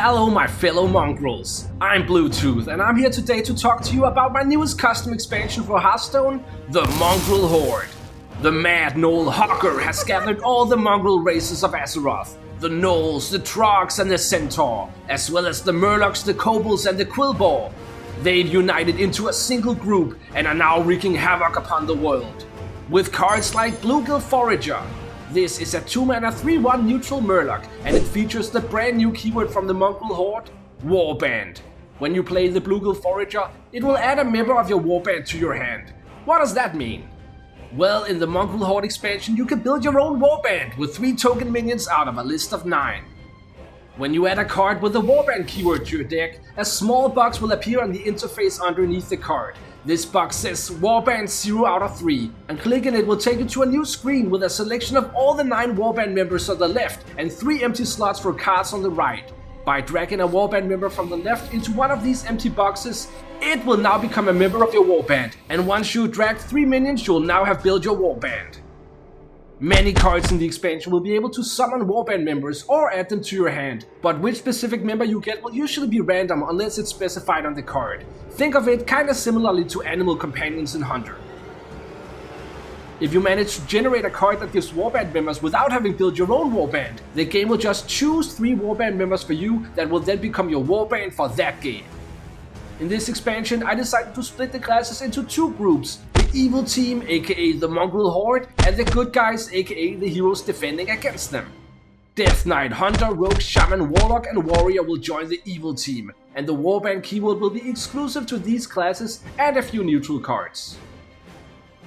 Hello my fellow mongrels, I'm Bluetooth and I'm here today to talk to you about my newest custom expansion for Hearthstone, the Mongrel Horde. The mad gnoll Hogger has gathered all the mongrel races of Azeroth, the gnolls, the trogs and the centaur, as well as the murlocs, the kobolds and the quillboar. They've united into a single group and are now wreaking havoc upon the world. With cards like Bluegill Forager. This is a 2-mana 3/1 neutral Murloc, and it features the brand new keyword from the Mongrel Horde, Warband. When you play the Bluegill Forager, it will add a member of your warband to your hand. What does that mean? Well, in the Mongrel Horde expansion you can build your own warband with 3 token minions out of a list of 9. When you add a card with the warband keyword to your deck, a small box will appear on the interface underneath the card. This box says Warband 0 out of 3, and clicking it will take you to a new screen with a selection of all the 9 Warband members on the left and 3 empty slots for cards on the right. By dragging a Warband member from the left into one of these empty boxes, it will now become a member of your Warband, and once you drag 3 minions, you'll now have built your Warband. Many cards in the expansion will be able to summon Warband members or add them to your hand, but which specific member you get will usually be random unless it's specified on the card. Think of it kinda similarly to Animal Companions in Hunter. If you manage to generate a card that gives Warband members without having built your own Warband, the game will just choose 3 Warband members for you that will then become your Warband for that game. In this expansion, I decided to split the classes into 2 groups. The evil team, aka the Mongrel Horde, and the good guys, aka the heroes defending against them. Death Knight, Hunter, Rogue, Shaman, Warlock and Warrior will join the evil team, and the Warband keyword will be exclusive to these classes and a few neutral cards.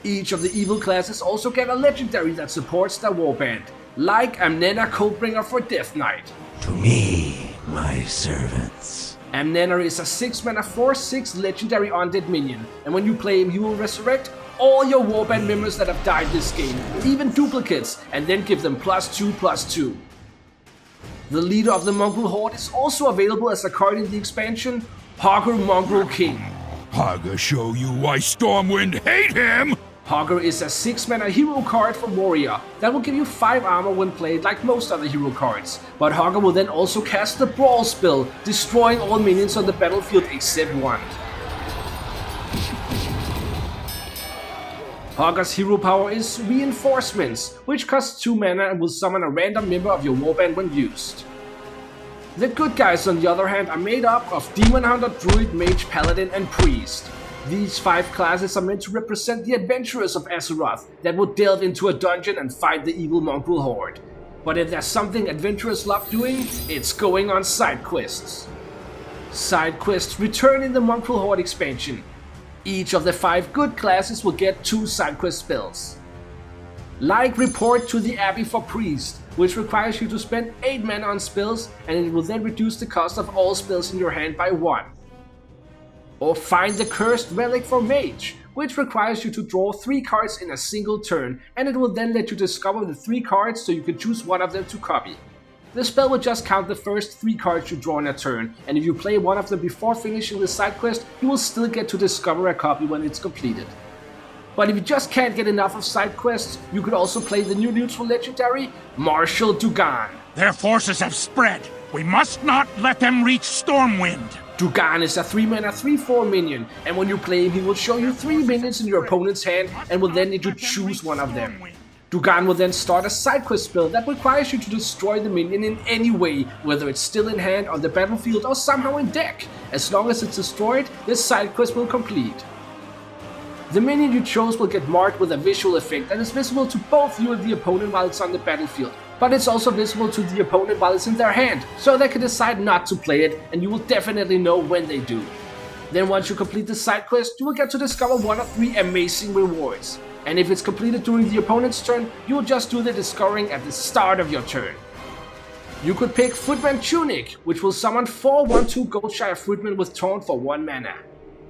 Each of the evil classes also get a legendary that supports their Warband, like Amnena Codebringer for Death Knight. To me, my servants. Amnena is a 6-mana 4/6 legendary undead minion, and when you play him he will resurrect all your Warband members that have died this game, even duplicates, and then give them +2/+2. The leader of the Mongrel Horde is also available as a card in the expansion, Hogger Mongrel King. Hogger show you why Stormwind hate him! Hogger is a 6-mana hero card for Warrior that will give you 5 armor when played like most other hero cards, but Hogger will then also cast the Brawl spell, destroying all minions on the battlefield except one. Hogger's hero power is Reinforcements, which costs 2 mana and will summon a random member of your warband when used. The good guys on the other hand are made up of Demon Hunter, Druid, Mage, Paladin and Priest. These 5 classes are meant to represent the adventurers of Azeroth that would delve into a dungeon and fight the evil Mongrel Horde. But if there's something adventurers love doing, it's going on side quests. Side quests return in the Mongrel Horde expansion. Each of the 5 good classes will get 2 side quest spells. Like Report to the Abbey for Priest, which requires you to spend 8 mana on spells, and it will then reduce the cost of all spells in your hand by 1. Or Find the Cursed Relic for Mage, which requires you to draw 3 cards in a single turn, and it will then let you discover the 3 cards so you can choose one of them to copy. The spell will just count the first 3 cards you draw in a turn, and if you play one of them before finishing the side quest, you will still get to discover a copy when it's completed. But if you just can't get enough of side quests, you could also play the new neutral legendary, Marshal Dugan. Their forces have spread. We must not let them reach Stormwind. Dugan is a 3-mana 3/4 minion, and when you play him he will show you 3 minions in your opponent's hand and will then need to choose one of them. Dugan will then start a side quest spell that requires you to destroy the minion in any way, whether it's still in hand, on the battlefield or somehow in deck. As long as it's destroyed, this side quest will complete. The minion you chose will get marked with a visual effect that is visible to both you and the opponent while it's on the battlefield, but it's also visible to the opponent while it's in their hand, so they can decide not to play it, and you will definitely know when they do. Then once you complete the side quest, you will get to discover one of 3 amazing rewards, and if it's completed during the opponent's turn, you will just do the discovering at the start of your turn. You could pick Footman Tunic, which will summon 4 1/2 Goldshire Footmen with Taunt for 1 mana.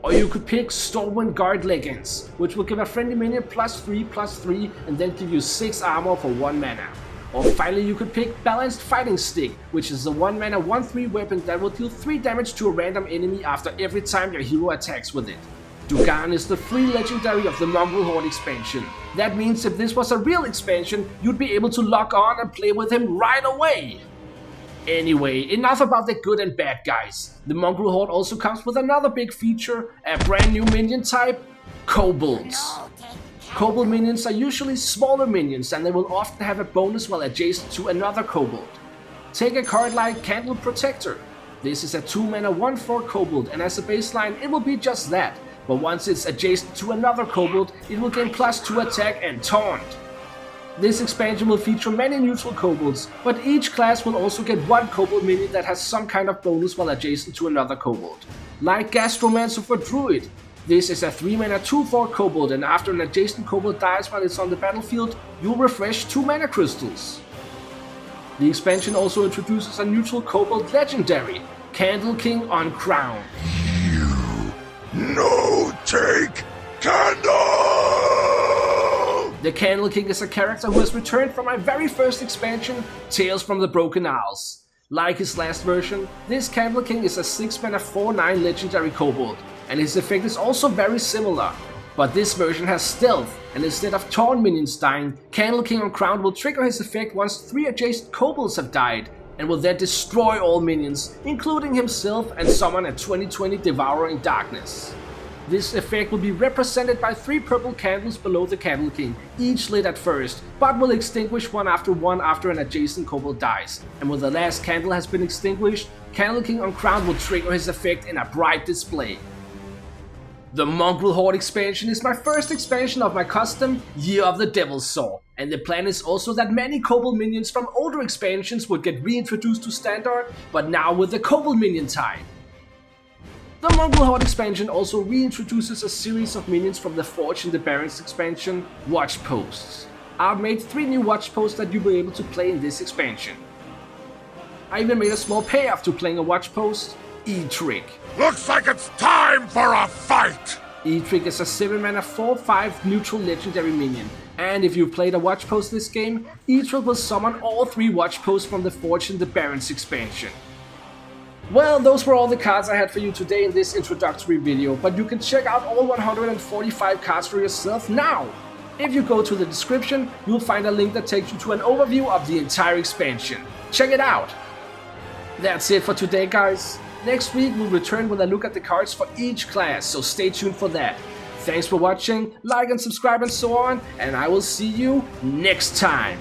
Or you could pick Stormwind Guard Leggings, which will give a friendly minion +3/+3 and then give you 6 armor for 1 mana. Or finally you could pick Balanced Fighting Stick, which is a 1 mana 1/3 weapon that will deal 3 damage to a random enemy after every time your hero attacks with it. Dugan is the free legendary of the Mongrel Horde expansion. That means if this was a real expansion, you'd be able to log on and play with him right away. Anyway, enough about the good and bad guys. The Mongrel Horde also comes with another big feature, a brand new minion type, kobolds. Kobold minions are usually smaller minions and they will often have a bonus while adjacent to another kobold. Take a card like Candle Protector. This is a 2-mana 1/4 kobold, and as a baseline it will be just that, but once it's adjacent to another kobold it will gain +2 attack and taunt. This expansion will feature many neutral kobolds, but each class will also get one kobold minion that has some kind of bonus while adjacent to another kobold. Like Gastromancer for Druid. This is a 3-mana 2/4 kobold, and after an adjacent kobold dies while it's on the battlefield, you'll refresh 2 mana crystals. The expansion also introduces a neutral kobold legendary, Candle King Uncrowned. No take candle! The Candle King is a character who has returned from my very first expansion, Tales from the Broken Isles. Like his last version, this Candle King is a 6-mana 4/9 legendary kobold, and his effect is also very similar. But this version has stealth, and instead of taunt minions dying, Candle King Uncrowned will trigger his effect once 3 adjacent kobolds have died, and will then destroy all minions, including himself, and summon a 20/20 Devouring Darkness. This effect will be represented by 3 purple candles below the Candle King, each lit at first, but will extinguish one after an adjacent kobold dies. And when the last candle has been extinguished, Candle King Uncrowned will trigger his effect in a bright display. The Mongrel Horde expansion is my first expansion of my custom Year of the Devil's Saw, and the plan is also that many kobold minions from older expansions would get reintroduced to standard, but now with the kobold minion type. The Mongrel Horde expansion also reintroduces a series of minions from the Forge in the Barrens expansion, Watch Posts. I've made 3 new Watch Posts that you'll be able to play in this expansion. I even made a small payoff to playing a Watch Post, E-Trick. Looks like it's time for a fight! E-Trick is a 7-mana 4/5 neutral legendary minion, and if you've played a Watch Post this game, E-Trick will summon all 3 Watch Posts from the Forge in the Barrens expansion. Well, those were all the cards I had for you today in this introductory video, but you can check out all 145 cards for yourself now! If you go to the description, you'll find a link that takes you to an overview of the entire expansion. Check it out! That's it for today, guys. Next week we'll return with a look at the cards for each class, so stay tuned for that. Thanks for watching, like and subscribe and so on, and I will see you next time.